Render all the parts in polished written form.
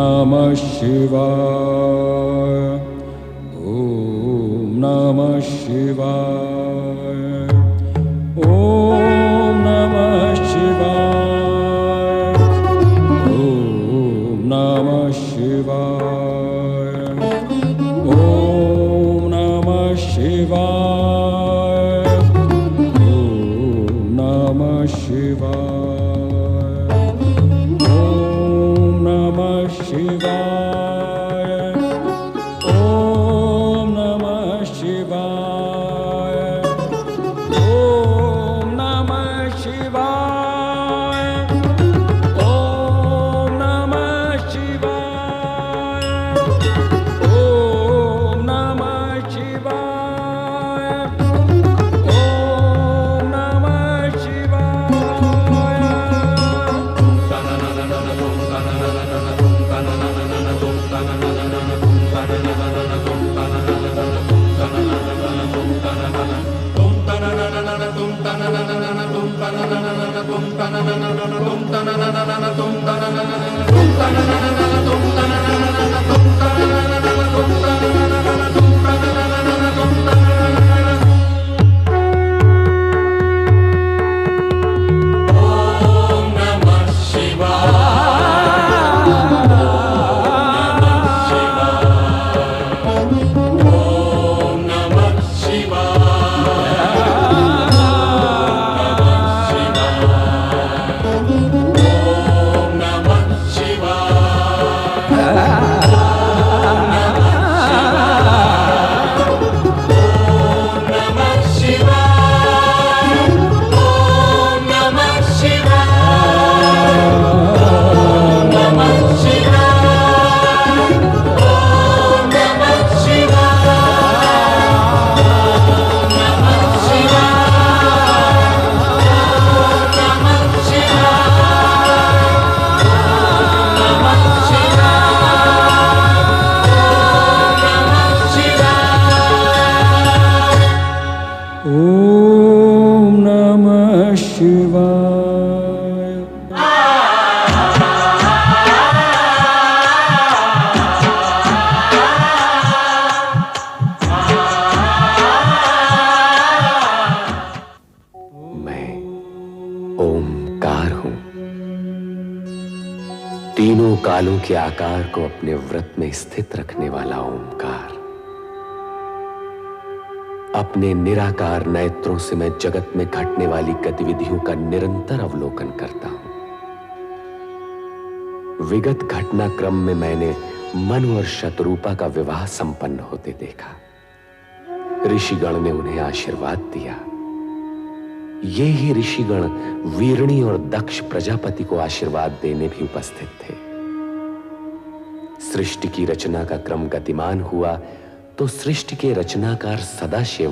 नमः शिवाय। ओम नमः शिवाय। ओम नमः शिवाय। ओम नमः शिवाय। ओम नमः शिवाय। ओम नमः शिवाय। ओम नमः शिवाय। ओम नमः शिवाय। ओम नमः शिवाय। ओम नमः शिवाय। ओम नमः शिवाय। ओम नमः शिवाय। मैं ओमकार हूं, तीनों कालों के आकार को अपने व्रत में स्थित रखने वाला ओमकार। अपने निराकार नेत्रों से मैं जगत में घटने वाली गतिविधियों का निरंतर अवलोकन करता हूं। विगत घटनाक्रम में मैंने मनु और शतरूपा का विवाह संपन्न होते देखा। ऋषिगण ने उन्हें आशीर्वाद दिया। ये ही ऋषिगण वीरणी और दक्ष प्रजापति को आशीर्वाद देने भी उपस्थित थे। सृष्टि की रचना का क्रम गतिमान हुआ तो सृष्टि के रचनाकार सदाशिव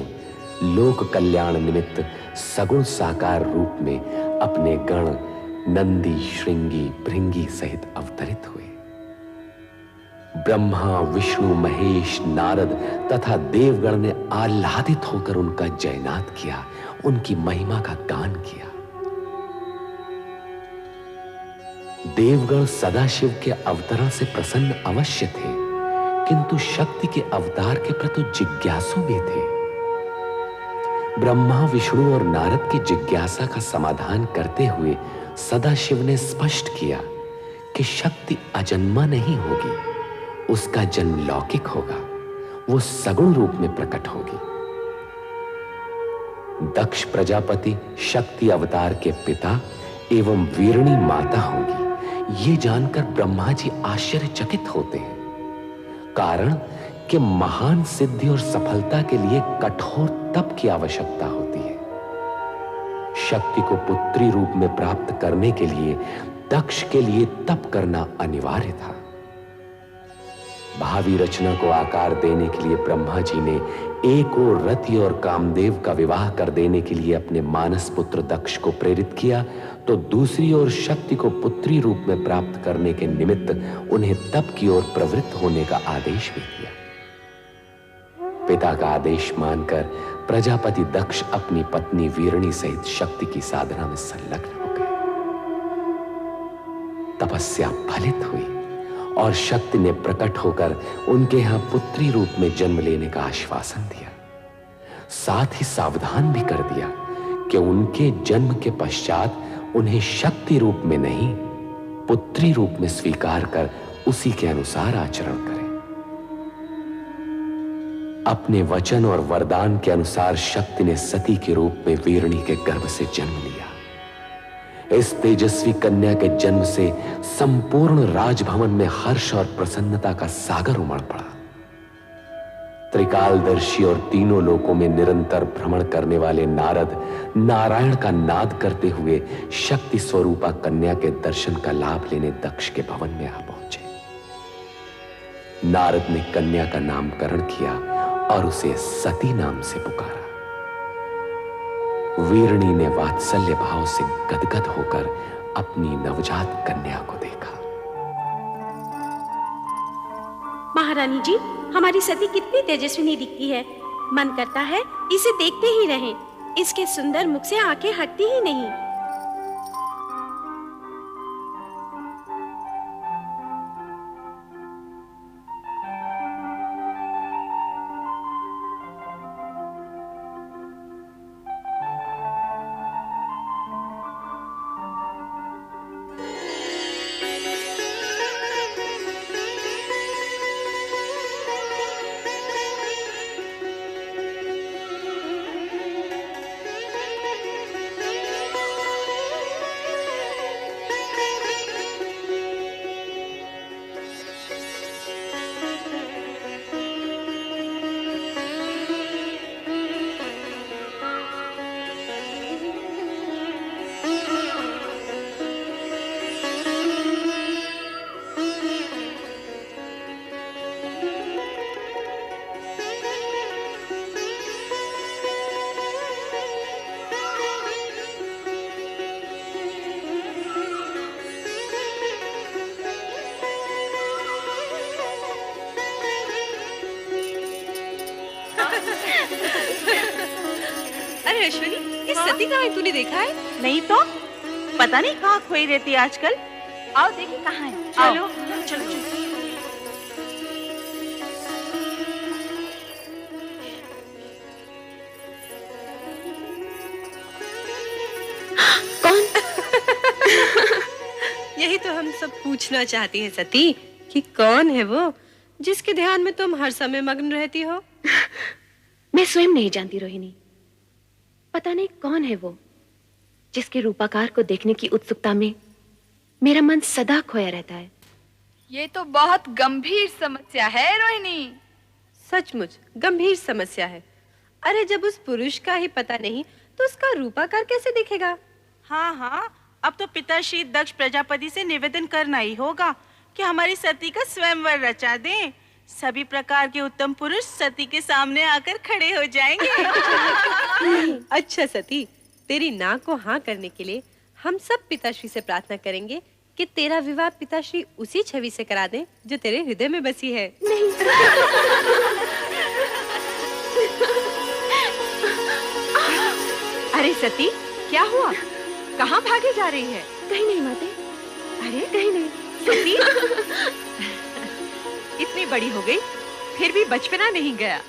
लोक कल्याण निमित्त सगुण साकार रूप में अपने गण नंदी, श्रृंगी, भृंगी सहित अवतरित हुए। ब्रह्मा, विष्णु, महेश, नारद तथा देवगण ने आह्लादित होकर उनका जयनाद किया, उनकी महिमा का गान किया। देवगण सदाशिव के अवतरण से प्रसन्न अवश्य थे, किंतु शक्ति के अवतार के प्रति जिज्ञासु भी थे। ब्रह्मा, विष्णु और नारद की जिज्ञासा का समाधान करते हुए सदाशिव ने स्पष्ट किया कि शक्ति अजन्मा नहीं होगी, उसका जन्म लौकिक होगा, वो सगुण रूप में प्रकट होगी। दक्ष प्रजापति शक्ति अवतार के पिता एवं वीरणी माता होंगी, ये जानकर ब्रह्मा जी आश्चर्यचकित होते हैं। कारण कि महान सिद्धि और सफलता के लिए कठोर तप की आवश्यकता होती है। शक्ति को पुत्री रूप में प्राप्त करने के लिए दक्ष के लिए तप करना अनिवार्य था। भावी रचना को आकार देने के लिए ब्रह्मा जी ने एक ओर रति और कामदेव का विवाह कर देने के लिए अपने मानस पुत्र दक्ष को प्रेरित किया, तो दूसरी ओर शक्ति को पुत्री रूप में प्राप्त करने के निमित्त उन्हें तप की ओर प्रवृत्त होने का आदेश भी दिया। पिता का आदेश मानकर प्रजापति दक्ष अपनी पत्नी वीरणी सहित शक्ति की साधना में संलग्न हो गए। तपस्या फलित हुई और शक्ति ने प्रकट होकर उनके यहां पुत्री रूप में जन्म लेने का आश्वासन दिया। साथ ही सावधान भी कर दिया कि उनके जन्म के पश्चात उन्हें शक्ति रूप में नहीं, पुत्री रूप में स्वीकार कर उसी के अनुसार आचरण करें। अपने वचन और वरदान के अनुसार शक्ति ने सती के रूप में वीरणी के गर्भ से जन्म लिया। इस तेजस्वी कन्या के जन्म से संपूर्ण राजभवन में हर्ष और प्रसन्नता का सागर उमड़ पड़ा। त्रिकालदर्शी और तीनों लोकों में निरंतर भ्रमण करने वाले नारद नारायण का नाद करते हुए शक्ति स्वरूपा कन्या के दर्शन का लाभ लेने दक्ष के भवन में आ पहुंचे। नारद ने कन्या का नामकरण किया और उसे सती नाम से पुकारा। वीरणी ने वात्सल्य भाव से गदगद होकर अपनी नवजात कन्या को देखा। महारानी जी, हमारी सती कितनी तेजस्विनी दिखती है। मन करता है इसे देखते ही रहें। इसके सुंदर मुख से आंखें हटती ही नहीं। अरे अश्विनी, ये सती कहाँ है? तूने देखा है? नहीं तो पता नहीं कहाँ खोई रहती है आजकल। आओ देखिए कहाँ है। चलो चलो चलो। कौन? यही तो हम सब पूछना चाहती हैं सती, कि कौन है वो जिसके ध्यान में तुम हर समय मग्न रहती हो? मैं स्वयं नहीं जानती रोहिणी। पता नहीं कौन है वो जिसके रूपाकार को देखने की उत्सुकता में मेरा मन सदा खोया रहता है। ये तो बहुत गंभीर समस्या है रोहिणी। सचमुच गंभीर समस्या है। अरे जब उस पुरुष का ही पता नहीं तो उसका रूपाकार कैसे दिखेगा? हाँ हाँ, अब तो पिताश्री दक्ष प्रजापति से निवेदन करना ही होगा कि हमारी सती का स्वयंवर रचा दें। सभी प्रकार के उत्तम पुरुष सती के सामने आकर खड़े हो जाएंगे। अच्छा सती, तेरी नाक को हाँ करने के लिए हम सब पिताश्री से प्रार्थना करेंगे कि तेरा विवाह पिताश्री उसी छवि से करा दें जो तेरे हृदय में बसी है। नहीं। अरे सती, क्या हुआ? कहाँ भागे जा रही है? कहीं नहीं माते। अरे कहीं नहीं। सती इतनी बड़ी हो गई फिर भी बचपना नहीं गया।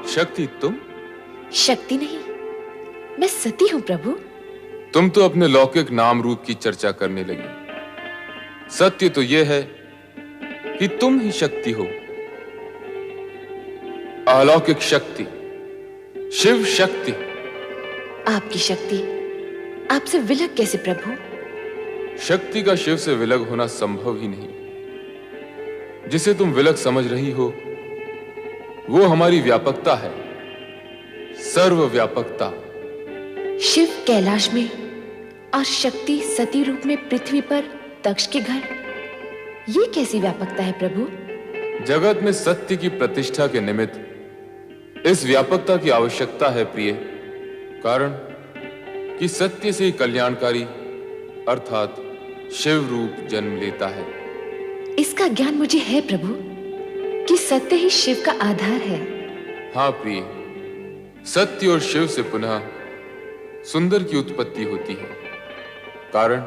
शक्ति तुम? शक्ति नहीं, मैं सती हूँ प्रभु। तुम तो अपने लौकिक नाम रूप की चर्चा करने लगी। सत्य तो यह है कि तुम ही शक्ति हो, अलौकिक शक्ति, शिव शक्ति। आपकी शक्ति आपसे विलग कैसे प्रभु? शक्ति का शिव से विलग होना संभव ही नहीं। जिसे तुम विलग समझ रही हो वो हमारी व्यापकता है, सर्वव्यापकता। शिव कैलाश में और शक्ति सती रूप में पृथ्वी पर दक्ष के घर, ये कैसी व्यापकता है प्रभु? जगत में सत्य की प्रतिष्ठा के निमित्त इस व्यापकता की आवश्यकता है प्रिय। कारण कि सत्य से कल्याणकारी अर्थात शिव रूप जन्म लेता है। इसका ज्ञान मुझे है प्रभु कि सत्य ही शिव का आधार है। हाँ प्रिय, सत्य और शिव से पुनः सुंदर की उत्पत्ति होती है। कारण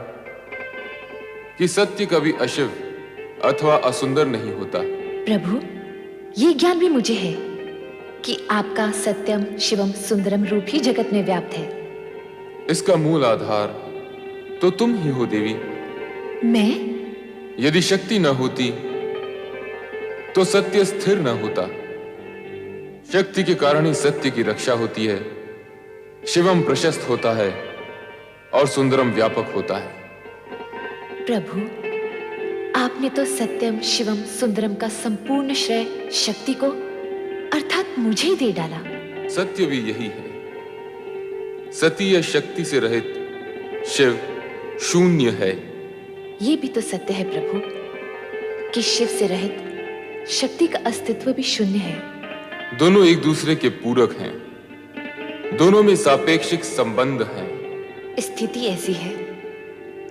कि सत्य कभी अशिव अथवा असुंदर नहीं होता। प्रभु, ये ज्ञान भी मुझे है कि आपका सत्यम शिवम सुंदरम रूप ही जगत में व्याप्त है। इसका मूल आधार तो तुम ही हो देवी। मैं? यदि शक्ति न होती तो सत्य स्थिर न होता। शक्ति के कारण ही सत्य की रक्षा होती है, शिवम प्रशस्त होता है और सुंदरम व्यापक होता है। प्रभु, आपने तो सत्यम शिवम सुंदरम का संपूर्ण श्रेय शक्ति को अर्थात मुझे ही दे डाला। सत्य भी यही है। सती या शक्ति से रहित शिव शून्य है। ये भी तो सत्य है प्रभु कि शिव से रहित शक्ति का अस्तित्व भी शून्य है। दोनों एक दूसरे के पूरक हैं, दोनों में सापेक्षिक संबंध हैं। स्थिति ऐसी है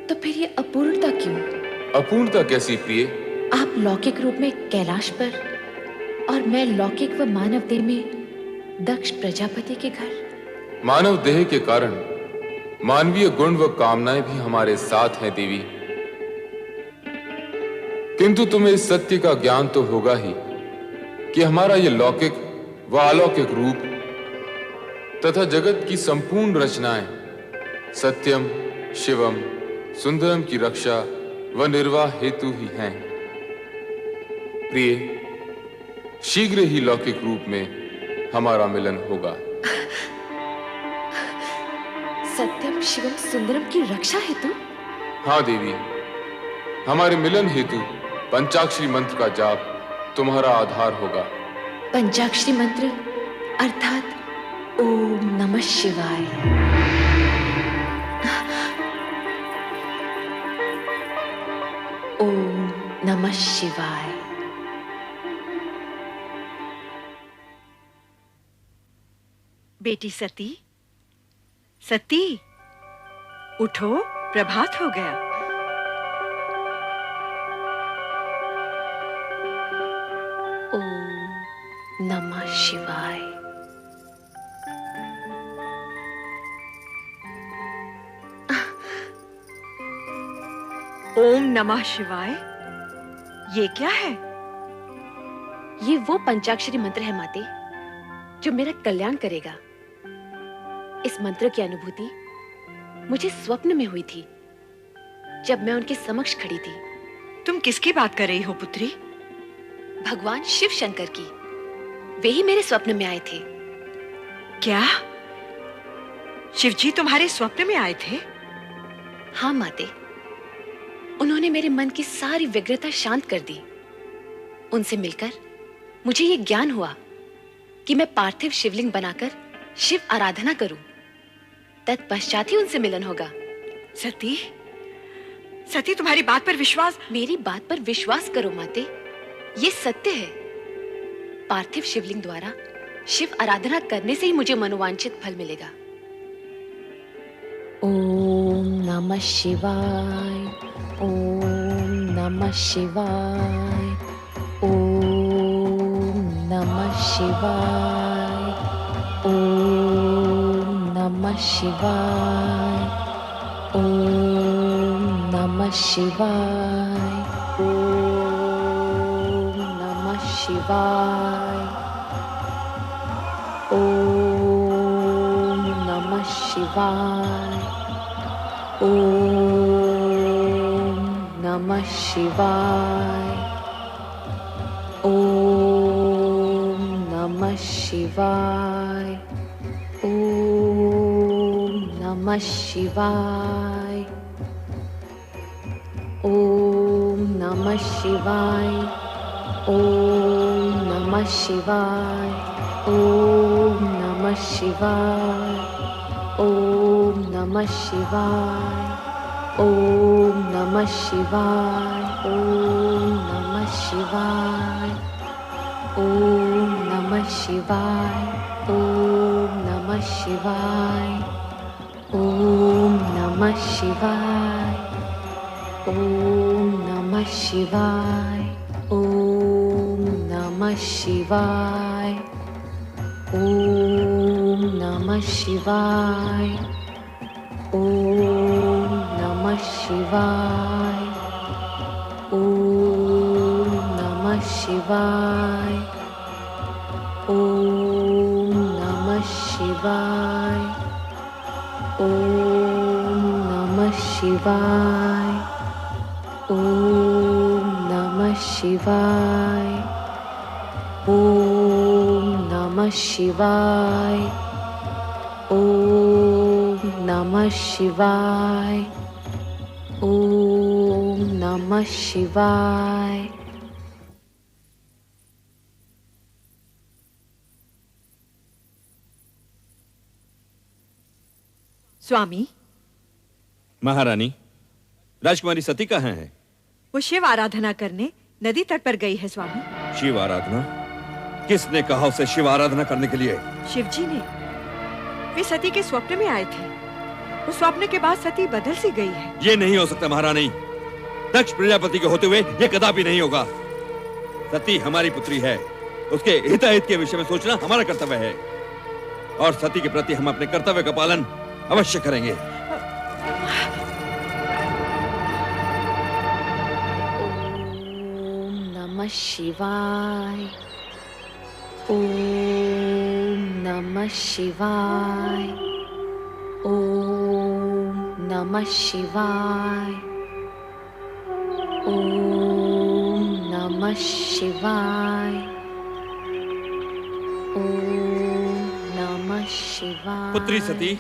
तो फिर ये अपूर्णता क्यों? अपूर्णता कैसी प्रिय? आप लौकिक रूप में कैलाश पर और मैं लौकिक व मानव देह में दक्ष प्रजापति के घर। मानव देह के कारण मानवीय गुण व कामनाएं भी हमारे साथ हैं देवी। किंतु तुम्हें इस सत्य का ज्ञान तो होगा ही कि हमारा यह लौकिक व अलौकिक रूप तथा जगत की संपूर्ण रचनाएं सत्यम शिवम सुंदरम की रक्षा व निर्वाह हेतु ही हैं। प्रिय, शीघ्र ही लौकिक रूप में हमारा मिलन होगा। सत्यम शिवम सुंदरम की रक्षा हेतु? हाँ देवी, हमारे मिलन हेतु पंचाक्षरी मंत्र का जाप तुम्हारा आधार होगा। पंचाक्षरी मंत्र अर्थात ओम नमः शिवाय। ओम नमः शिवाय। बेटी सती, सती उठो, प्रभात हो गया। ओम नमः शिवाय। ओम नमः शिवाय, ये क्या है? ये वो पंचाक्षरी मंत्र है माते जो मेरा कल्याण करेगा। इस मंत्र की अनुभूति मुझे स्वप्न में हुई थी जब मैं उनके समक्ष खड़ी थी। तुम किसकी बात कर रही हो पुत्री? भगवान शिव शंकर की। वे ही मेरे स्वप्न में आए थे। क्या शिवजी तुम्हारे स्वप्न में आए थे? हाँ माते, उन्होंने मेरे मन की सारी व्यग्रता शांत कर दी। उनसे मिलकर मुझे ये ज्ञान हुआ कि मैं पार्थिव शिवलिंग बनाकर शिव आराधना करूं। तत्पश्चात ही उनसे मिलन होगा। सती, सती तुम्हारी बात पर विश्वास। मेरी बात पर विश्वास करो माते, ये सत्य है। पार्थिव शिवलिंग द्वारा शिव आराधना करने से ही मुझे मनोवांछित फल मिलेगा। ओम नमः शिवाय। ओम नमः शिवाय। ओम नमः शिवाय। ओम नमः शिवाय। ओम नमः शिवाय। ओम नमः शिवाय। ओम नमः शिवाय। ओम नमः शिवाय। ओम नमः शिवाय। ओम नमः शिवाय। ओम नमः शिवाय। ओम नमः शिवाय, ओम नमः शिवाय, ओम नमः शिवाय, ओम नमः शिवाय, ओम नमः शिवाय, ओम नमः शिवाय, ओम नमः शिवाय, ओम नमः शिवाय, ओम नमः शिवाय, ओम नमः शिवाय, ओम नमः शिवाय, ओम नमः शिवाय, ओम नमः शिवाय, ओम नमः शिवाय, ओम नमः शिवाय, ओम नमः शिवाय, ओम नमः शिवाय, ओम नमः शिवाय, ओम नमः शिवाय। स्वामी, महारानी, राजकुमारी सती कहाँ है? वो शिव आराधना करने नदी तट पर गई है स्वामी। शिव आराधना? किसने कहा उसे शिव आराधना करने के लिए? शिवजी ने। वे सती के स्वप्न में आए थे। उस स्वप्न के बाद सती बदल सी गई है। ये नहीं हो सकता महारानी। दक्ष प्रजापति के होते हुए ये कदापि नहीं होगा। सती हमारी पुत्री है, उसके हिताहित के विषय में सोचना हमारा कर्तव्य है, और सती के प्रति हम अपने कर्तव्य का पालन अवश्य करेंगे। ओम नमः शिवाय, ओम नमः शिवाय, ओम नमः शिवाय, ओम नमः शिवाय, ओम नमः शिवाय। पुत्री सती,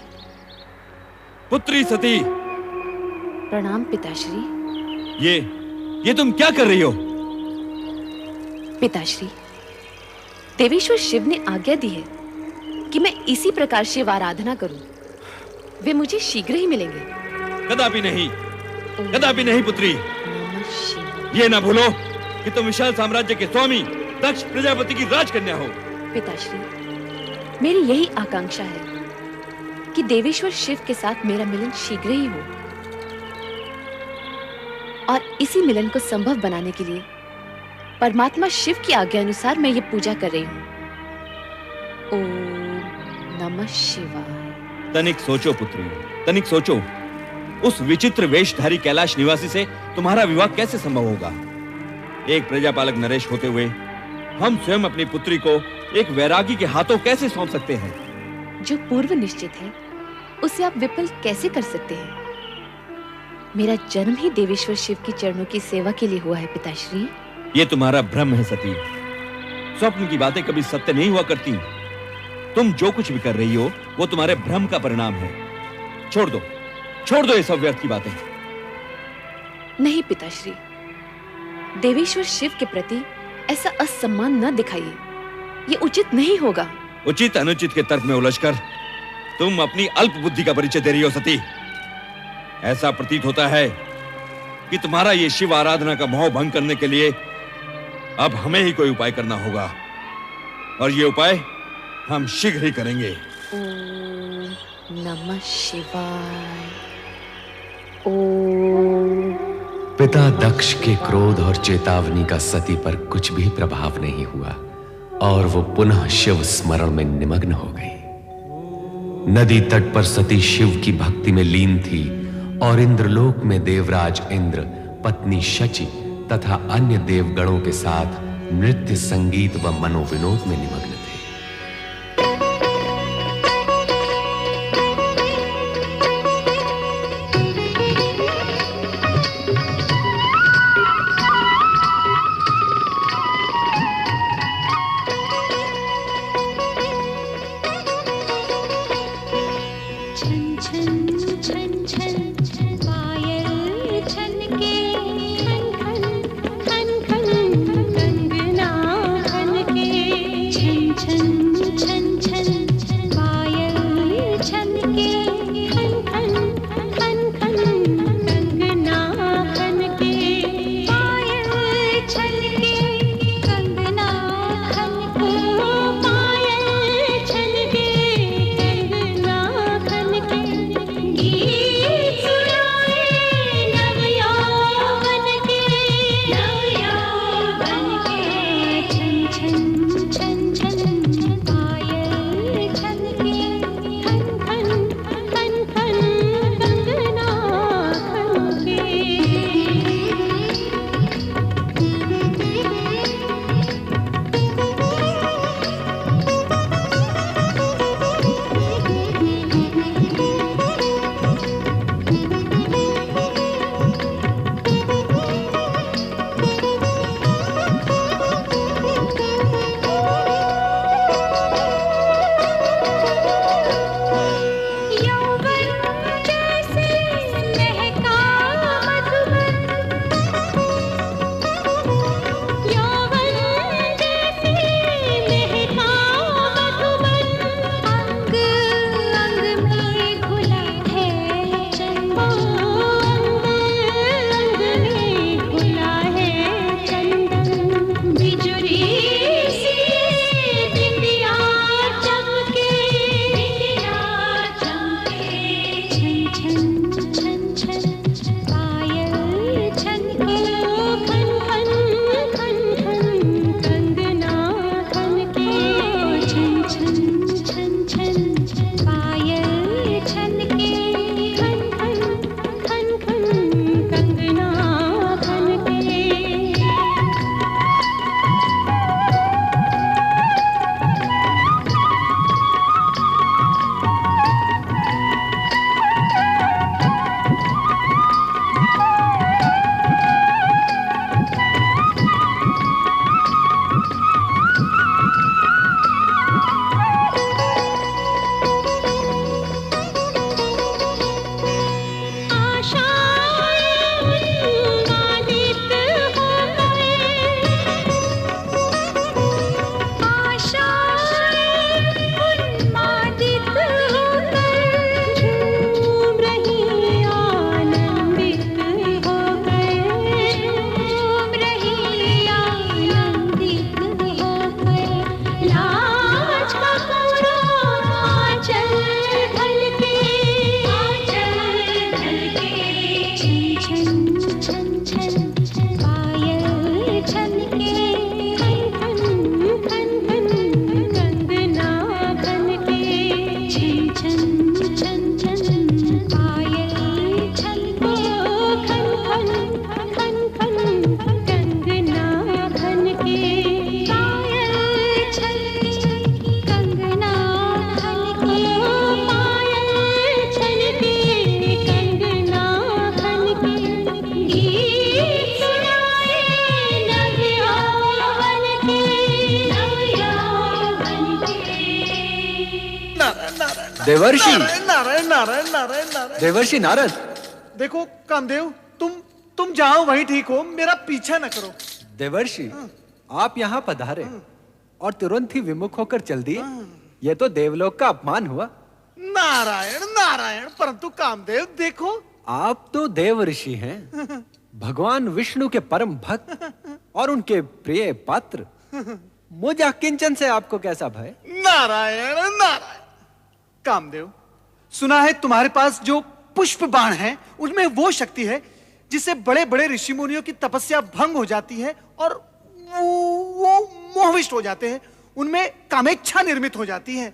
पुत्री सती, प्रणाम पिताश्री। ये तुम क्या कर रही हो? पिताश्री, देवेश्वर शिव ने आज्ञा दी है कि मैं इसी प्रकार शिव आराधना करूं। वे मुझे शीघ्र ही मिलेंगे। कदापि नहीं, कदापि नहीं पुत्री। नमः शिवाय। ये ना भूलो कि तुम विशाल साम्राज्य के स्वामी दक्ष प्रजापति की राजकन्या हो। पिताश्री, मेरी यही आकांक्षा है कि देवेश्वर शिव के साथ मेरा मिलन शीघ्र ही हो, और इसी मिलन को संभव बनाने के लिए परमात्मा शिव की आज्ञा अनुसार मैं ये पूजा कर रही हूँ। ओम नमः शिवाय। तनिक सोचो पुत्री, तनिक सोचो। उस विचित्र वेशधारी कैलाश निवासी से तुम्हारा विवाह कैसे संभव होगा? एक प्रजापालक नरेश होते हुए हम स्वयं अपनी पुत्री को एक वैरागी के हाथों कैसे सौंप सकते हैं? जो पूर्व निश्चित है उसे आप विफल कैसे कर सकते हैं? मेरा जन्म ही देवेश्वर शिव की चरणों की सेवा के लिए हुआ है पिताश्री। ये तुम्हारा भ्रम है सती। स्वप्न की बातें कभी सत्य नहीं हुआ करती। तुम जो कुछ भी कर रही हो वो तुम्हारे भ्रम का परिणाम है। छोड़ दो ये सब व्यर्थ की बातें। नहीं पिताश्री, देवेश्वर शिव के प्रति ऐसा असम्मान न दिखाइए, ये उचित नहीं होगा। उचित अनुचित के तर्क में उलझकर तुम अपनी अल्प बुद्धि का परिचय दे रही हो सती। ऐसा प्रतीत होता है कि तुम्हारा ये शिव आराधना का मोह भंग करने के लिए अब हमें ही कोई उपाय करना होगा, और ये उपाय हम शीघ्र ही करेंगे। ओम नमः शिवाय। ओम। पिता दक्ष के क्रोध और चेतावनी का सती पर कुछ भी प्रभाव नहीं हुआ, और वो पुनः शिव स्मरण में निमग्न हो गई। नदी तट पर सती शिव की भक्ति में लीन थी, और इंद्रलोक में देवराज इंद्र, पत्नी शची तथा अन्य देवगणों के साथ नृत्य, संगीत व मनोविनोद में निमग्न थे। छन छन छन छन पायल छन के खन खन खन खन गंग देवर्षि नारायण नारायण नारायण नारायण नारायण। देवर्षि नारद। देखो कामदेव, तुम जहां वहीं ठीक हो, मेरा पीछा न करो। देवर्षि आप यहाँ पधारे और तुरंत ही विमुख होकर चल दिए। यह तो देवलोक का अपमान हुआ। नारायण नारायण, परंतु कामदेव देखो, आप तो देव ऋषि हैं, भगवान विष्णु के परम भक्त और उनके प्रिय पात्र। मुझ किंचन से आपको कैसा भय? नारायण नारायण। कामदेव, सुना है तुम्हारे पास जो पुष्प बाण है उनमें वो शक्ति है जिससे बड़े बड़े ऋषि मुनियों की तपस्या भंग हो जाती है और वो मोहविष्ट हो जाते हैं, उनमें कामेच्छा निर्मित हो जाती है।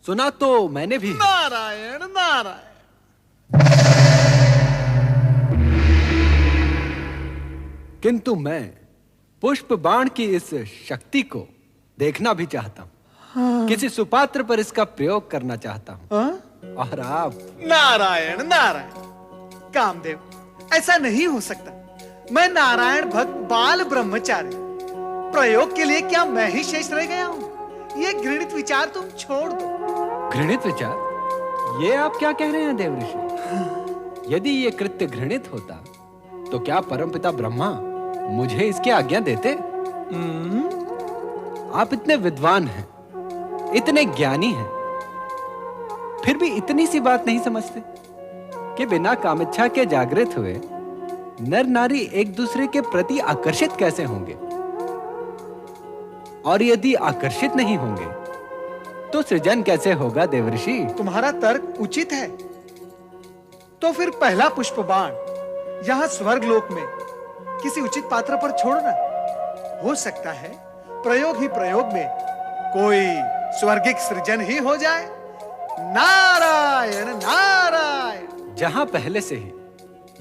सुना तो मैंने भी। नारायण नारायण। किंतु मैं पुष्प बाण की इस शक्ति को देखना भी चाहता हूँ। हाँ। किसी सुपात्र पर इसका प्रयोग करना चाहता हूँ। हाँ? और आप? नारायण नारायण। कामदेव, ऐसा नहीं हो सकता। मैं नारायण भक्त बाल ब्रह्मचारी, प्रयोग के लिए क्या मैं ही शेष रह गया हूँ? ये घृणित विचार तुम छोड़ दो। घृणित विचार? ये आप क्या कह रहे हैं देवऋषि? यदि ये कृत्य घृणित होता तो क्या परमपिता ब्रह्मा मुझे इसकी आज्ञा देते? आप इतने विद्वान हैं, इतने ज्ञानी हैं, फिर भी इतनी सी बात नहीं समझते कि बिना कामेच्छा के जागृत हुए नर नारी एक दूसरे के प्रति आकर्षित कैसे होंगे? और यदि आकर्षित नहीं होंगे तो सृजन कैसे होगा देवर्षि? तुम्हारा तर्क उचित है। तो फिर पहला पुष्प बाण यहां स्वर्गलोक में किसी उचित पात्र पर छोड़ना। हो सकता है प्रयोग ही प्रयोग में कोई स्वर्गिक सृजन ही हो जाए। नारायण नारायण। जहां पहले से ही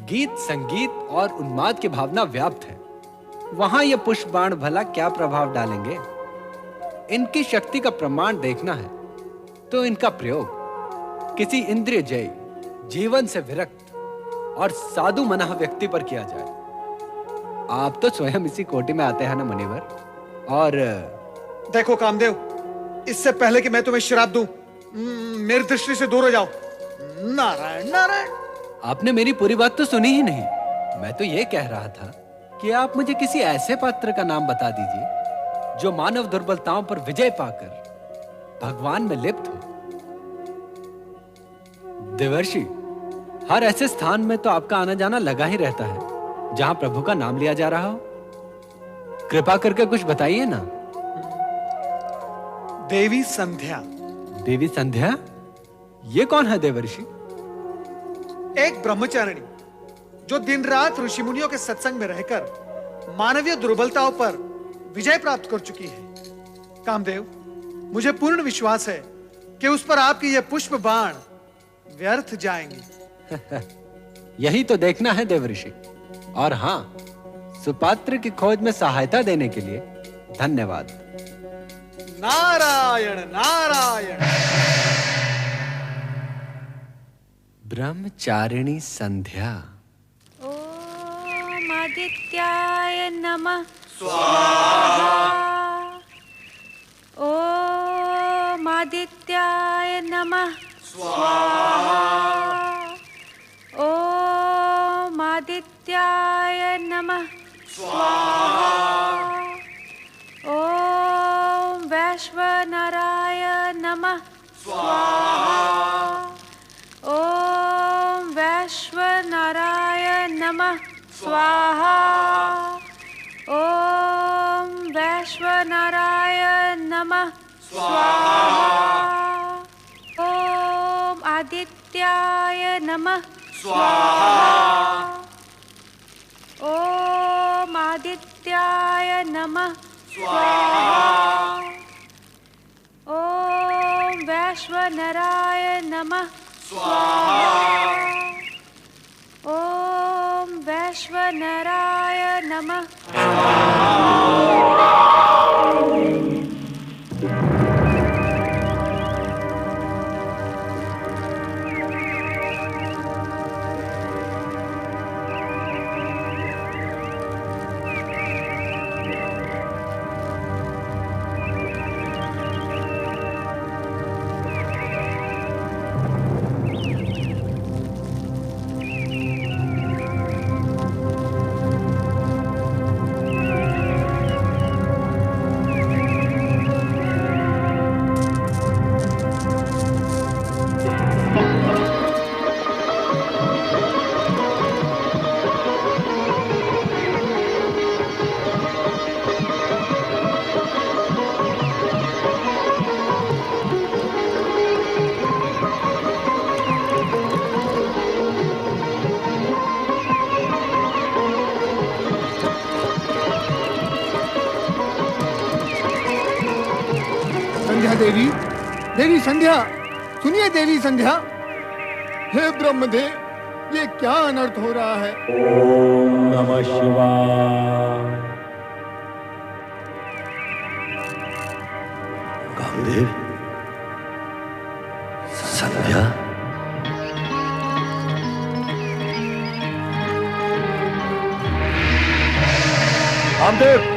गीत संगीत और उन्माद की भावना व्याप्त है, वहां ये पुष्प बाण भला क्या प्रभाव डालेंगे? इनकी शक्ति का प्रमाण देखना है तो इनका प्रयोग किसी इंद्रिय जय, जीवन से विरक्त और साधु मना व्यक्ति पर किया जाए। आप तो स्वयं इसी कोटि में आते हैं ना मुनिवर। और देखो कामदेव, इससे पहले कि मैं तुम्हें श्राप दूं, मेरी दृष्टि से दूर हो जाओ। नारायण नारायण। आपने मेरी पूरी बात तो सुनी ही नहीं। मैं तो ये कह रहा था कि आप मुझे किसी ऐसे पात्र का नाम बता दीजिए जो मानव दुर्बलताओं पर विजय पाकर भगवान में लिप्त हो। देवर्षि, हर ऐसे स्थान में तो आपका आना जाना लगा ही रहता है जहां प्रभु का नाम लिया जा रहा हो। कृपा करके कुछ बताइए ना। देवी संध्या। देवी संध्या? ये कौन है देवर्षि? एक ब्रह्मचारिणी जो दिन रात ऋषि मुनियों के सत्संग में रहकर मानवीय दुर्बलताओं पर विजय प्राप्त कर चुकी है। कामदेव, मुझे पूर्ण विश्वास है कि उस पर आपके ये पुष्प बाण व्यर्थ जाएंगे। यही तो देखना है देवर्षि। और हां, सुपात्र की खोज में सहायता देने के लिए धन्यवाद। नारायण नारायण। ब्रह्मचारिणी संध्या। ओम आदित्याय नमः स्वाहा। ओम आदित्याय नमः स्वाहा। ओम आदित्याय नमः स्वाहा। ओम वैश्वनराय नमः स्वाहा। ओम वैश्वनराय नमः स्वाहा। ओम वैश्वनराय नमः स्वाहा। ओम आदित्याय नमः स्वाहा। ओम आदित्याय नमः स्वाहा। ओम वैश्वनराय नमः स्वाहा। ओम वैश्वनराय नमः देवी, देवी संध्या, सुनिए देवी संध्या। हे ब्रह्मदेव, ये क्या अनर्थ हो रहा है? ओम नमः शिवाय। कामदेव, संध्या, कामदेव,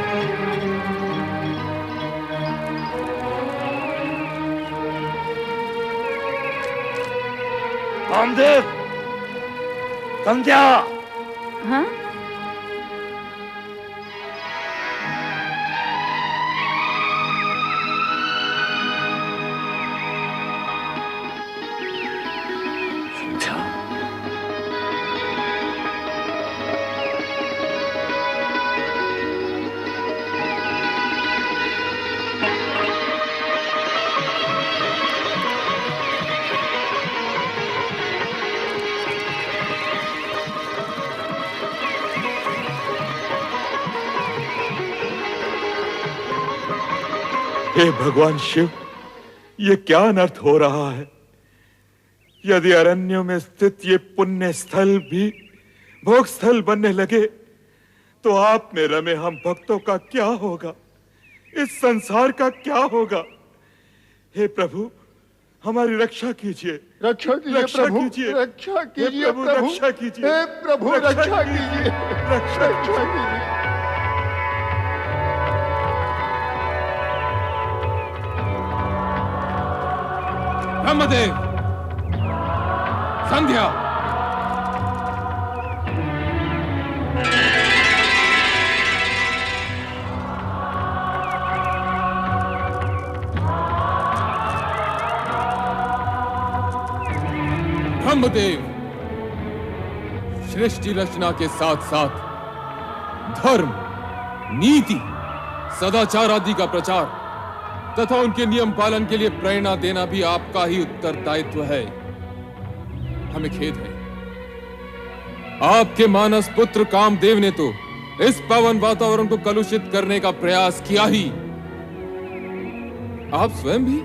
कामदेव, संध्या। हाँ? हे भगवान शिव, ये क्या अनर्थ हो रहा है? यदि अरण्यों में स्थित ये पुण्य स्थल भी भोग स्थल बनने लगे तो आप में रमे हम भक्तों का क्या होगा? इस संसार का क्या होगा? हे प्रभु, हमारी रक्षा कीजिए। रक्षा कीजिए प्रभु, रक्षा कीजिए प्रभु, रक्षा कीजिए। हे प्रभु, रक्षा कीजिए, रक्षा कीजिए। ब्रह्मदेव, संध्या, ब्रह्मदेव, सृष्टि रचना के साथ साथ धर्म, नीति, सदाचार आदि का प्रचार तथा उनके नियम पालन के लिए प्रेरणा देना भी आपका ही उत्तरदायित्व है। हमें खेद है, आपके मानस पुत्र कामदेव ने तो इस पावन वातावरण को कलुषित करने का प्रयास किया ही। आप स्वयं भी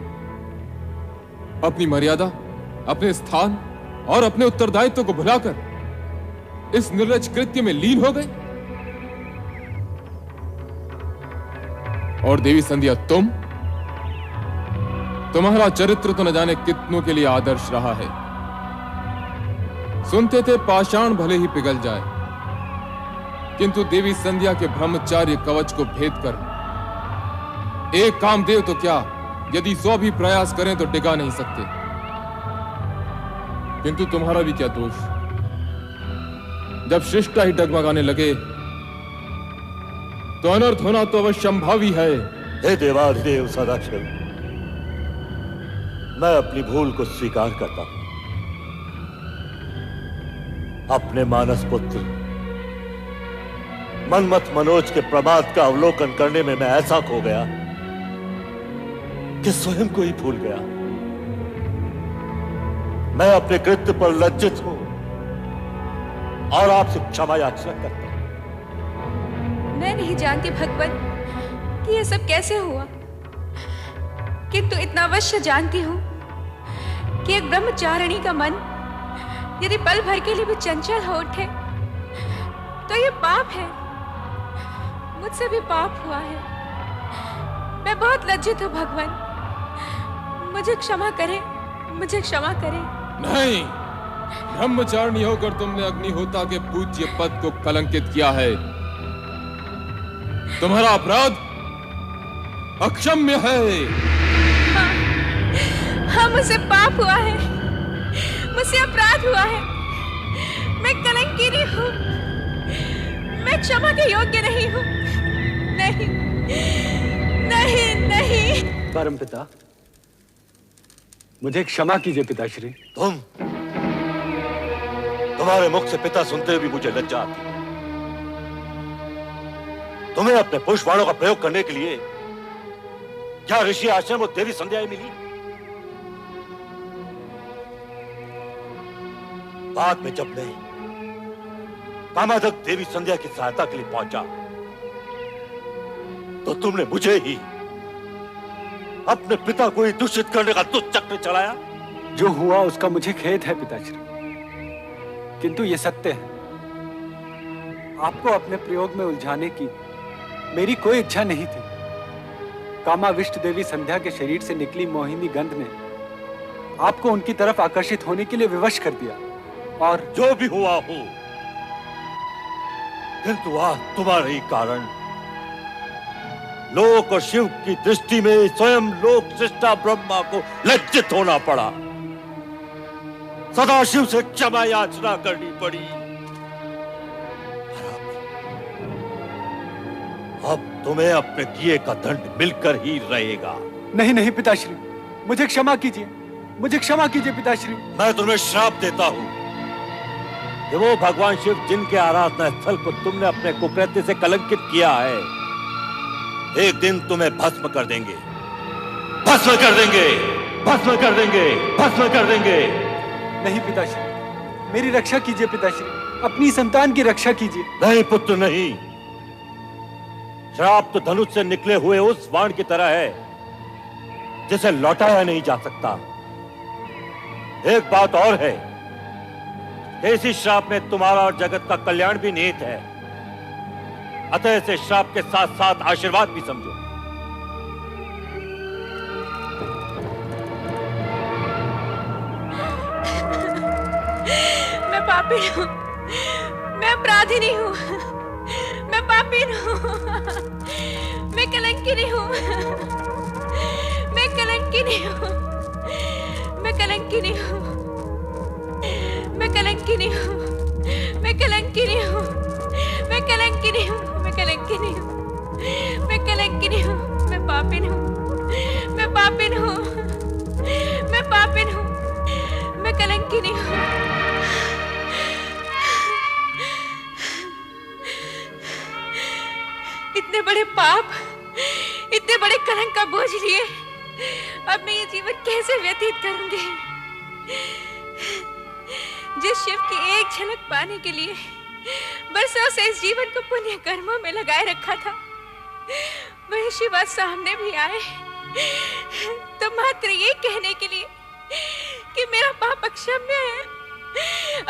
अपनी मर्यादा, अपने स्थान और अपने उत्तरदायित्व को भुलाकर इस निर्लज कृत्य में लीन हो गए। और देवी संध्या, तुम्हारा चरित्र तो न जाने कितनों के लिए आदर्श रहा है। सुनते थे पाषाण भले ही पिघल जाए, किंतु देवी संध्या के ब्रह्मचार्य कवच को भेद कर एक कामदेव तो क्या, यदि 100 भी प्रयास करें तो टिका नहीं सकते। किंतु तुम्हारा भी क्या दोष? जब शिष्टा ही डगमगाने लगे तो अनर्थ होना तो अवश्य संभावी है। हे देवाधिदेव सदाशिव, मैं अपनी भूल को स्वीकार करता हूं। अपने मानस पुत्र मनमथ मनोज के प्रमाद का अवलोकन करने में मैं ऐसा खो गया कि स्वयं को ही भूल गया। मैं अपने कृत्य पर लज्जित हूं और आपसे क्षमा याचना करता हूं। मैं नहीं जानती भगवान कि यह सब कैसे हुआ, किंतु इतना अवश्य जानती हूं कि एक ब्रह्मचारिणी का मन यदि पल भर के लिए भी चंचल हो उठे तो ये पाप है। मुझसे भी पाप हुआ है। मैं बहुत लज्जित हूं भगवान, मुझे क्षमा करें, मुझे क्षमा करें। नहीं, ब्रह्मचारिणी होकर तुमने अग्निहोता के पूज्य पद को कलंकित किया है। तुम्हारा अपराध अक्षम्य है। हाँ, मुझसे पाप हुआ है, मुझसे अपराध हुआ है। मैं कलंकिनी हूँ, मैं क्षमा के योग्य नहीं हूँ। नहीं, नहीं, नहीं। परमपिता, मुझे क्षमा कीजिए पिताश्री। तुम्हारे मुख से पिता सुनते भी मुझे लज्जा आती है। तुम्हें अपने पुष्पवाणों का प्रयोग करने के लिए क्या ऋषि आश्रम और देवी संध्या मिली? बाद में जब मैं कामाधक देवी संध्या की सहायता के लिए पहुंचा तो तुमने मुझे ही अपने पिता को ही दूषित करने का तुच्छ चक्र चलाया। जो हुआ उसका मुझे खेद है पिताश्री, किंतु ये सत्य है। आपको अपने प्रयोग में उलझाने की मेरी कोई इच्छा नहीं थी। कामाविष्ट देवी संध्या के शरीर से निकली मोहिनी गंध ने आपको उनकी तरफ आकर्षित होने के लिए विवश कर दिया। और जो भी हुआ हो, किंतु आज तुम्हारे ही कारण लोक और शिव की दृष्टि में स्वयं लोक सृष्टा ब्रह्मा को लज्जित होना पड़ा, सदाशिव से क्षमा याचना करनी पड़ी। अब तुम्हें अपने किए का दंड मिलकर ही रहेगा। नहीं नहीं पिताश्री, मुझे क्षमा कीजिए, मुझे क्षमा कीजिए पिताश्री। मैं तुम्हें श्राप देता हूं कि वो भगवान शिव जिनके आराधना स्थल को तुमने अपने कुकृत्य से कलंकित किया है, एक दिन तुम्हें भस्म कर देंगे, भस्म कर देंगे, भस्म कर देंगे, भस्म कर देंगे। नहीं पिताश्री, मेरी रक्षा कीजिए पिताश्री, अपनी संतान की रक्षा कीजिए। नहीं पुत्र नहीं, श्राप तो धनुष से निकले हुए उस बाण की तरह है जिसे लौटाया नहीं जा सकता। एक बात और है, इसी श्राप में तुम्हारा और जगत का कल्याण भी निहित है, अतः इसे श्राप के साथ साथ आशीर्वाद भी समझो। मैं पापी हूँ, मैं अपराधी हूँ, मैं पापी हूँ, मैं कलंकिनी हूँ, मैं कलंकिनी हूँ, मैं कलंकिनी हूँ, मैं कलंकिनी हूँ, मैं कलंकिनी हूँ, मैं कलंकिनी हूँ, मैं कलंकिनी हूँ, मैं कलंकिनी हूँ, मैं पापिन हूँ, मैं पापिन हूँ, मैं पापिन हूँ, मैं कलंकिनी हूँ। इतने बड़े पाप, इतने बड़े कलंक का बोझ लिए अब मैं ये जीवन कैसे व्यतीत करूंगी? जिस शिव की एक झलक पाने के लिए बरसों से इस जीवन को पुण्य कर्मों में लगाए रखा था, वही शिव आज सामने भी आए तो मात्र ये कहने के लिए कि मेरा पाप अक्षम्य है।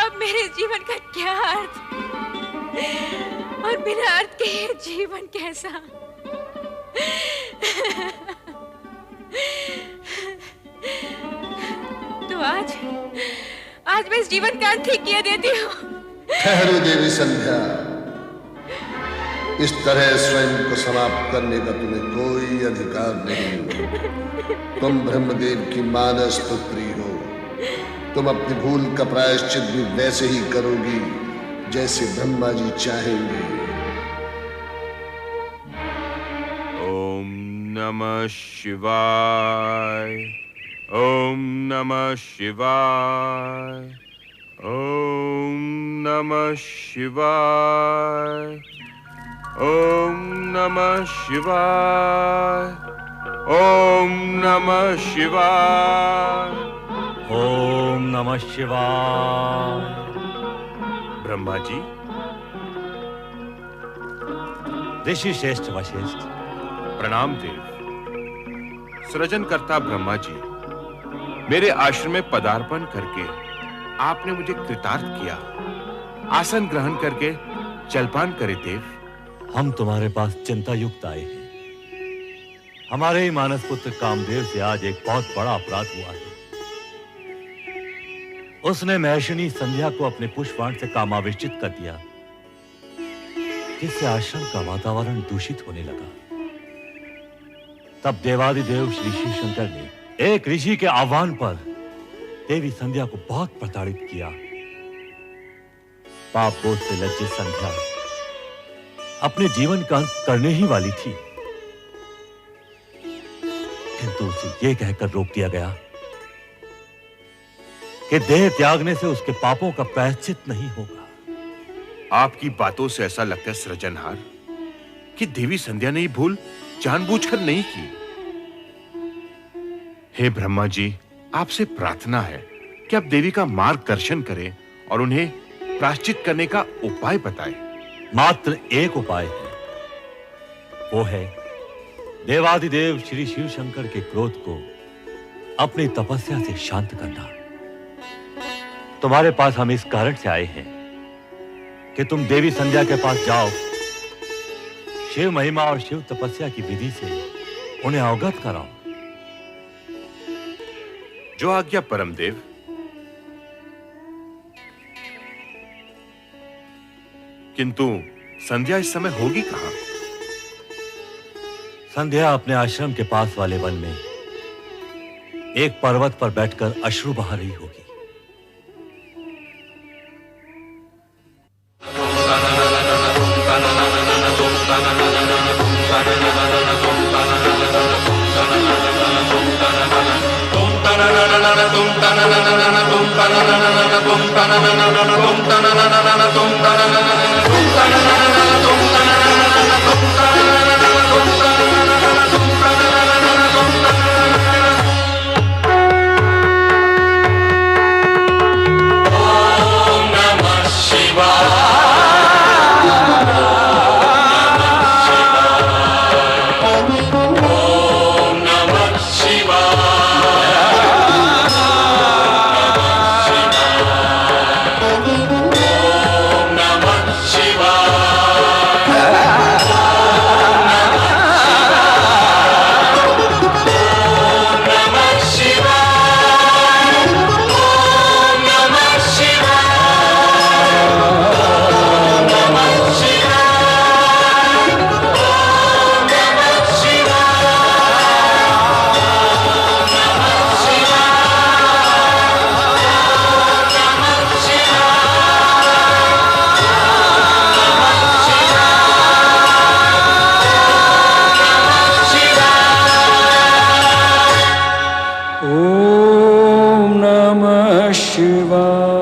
अब मेरे जीवन का क्या अर्थ और बिना अर्थ के ये जीवन कैसा? तो आज मैं इस जीवन का अंत ही किए देती हूँ। ठहरो देवी संध्या, इस तरह स्वयं को समाप्त करने का तुम्हें कोई अधिकार नहीं। तुम ब्रह्मदेव की मानस पुत्री हो, तुम अपनी भूल का प्रायश्चित भी वैसे ही करोगी जैसे ब्रह्मा जी चाहेंगे। ओम नमः शिवाय, ओम नमः शिवाय, ओम नमः शिवाय, ओम नमः शिवाय, ओम नमः शिवाय, ओम नमः शिवाय। ब्रह्मा जी, ऋषि श्रेष्ठ वशिष्ठ, प्रणाम देव। सृजनकर्ता ब्रह्मा जी, मेरे आश्रम में पदार्पण करके आपने मुझे कृतार्थ किया। आसन ग्रहण करके जलपान करे देव। हम तुम्हारे पास चिंता युक्त आए हैं। हमारे ही मानस पुत्र कामदेव से आज एक बहुत बड़ा अपराध हुआ है। उसने महर्षिनी संध्या को अपने पुष्पबाण से कामाविष्टित कर दिया, जिससे आश्रम का वातावरण दूषित होने लगा। तब देवादिदेव श्री शिव शंकर ने एक ऋषि के आह्वान पर देवी संध्या को बहुत प्रताड़ित किया। पाप बोझ से लज्जित संध्या अपने जीवन का अंत करने ही वाली थी, किंतु उसे यह कहकर रोक दिया गया कि देह त्यागने से उसके पापों का प्रायश्चित नहीं होगा। आपकी बातों से ऐसा लगता है सृजनहार कि देवी संध्या ने ये भूल जानबूझकर नहीं की। हे ब्रह्मा जी, आपसे प्रार्थना है कि आप देवी का मार्गदर्शन करें और उन्हें प्रायश्चित करने का उपाय बताएं। मात्र एक उपाय है, वो है देवादिदेव श्री शिव शंकर के क्रोध को अपनी तपस्या से शांत करना। तुम्हारे पास हम इस कारण से आए हैं कि तुम देवी संध्या के पास जाओ, शिव महिमा और शिव तपस्या की विधि से उन्हें अवगत कराओ। जो आज्ञा परमदेव। किंतु संध्या इस समय होगी कहां? संध्या अपने आश्रम के पास वाले वन में एक पर्वत पर बैठकर अश्रु बहा रही होगी। नमः शिवाय।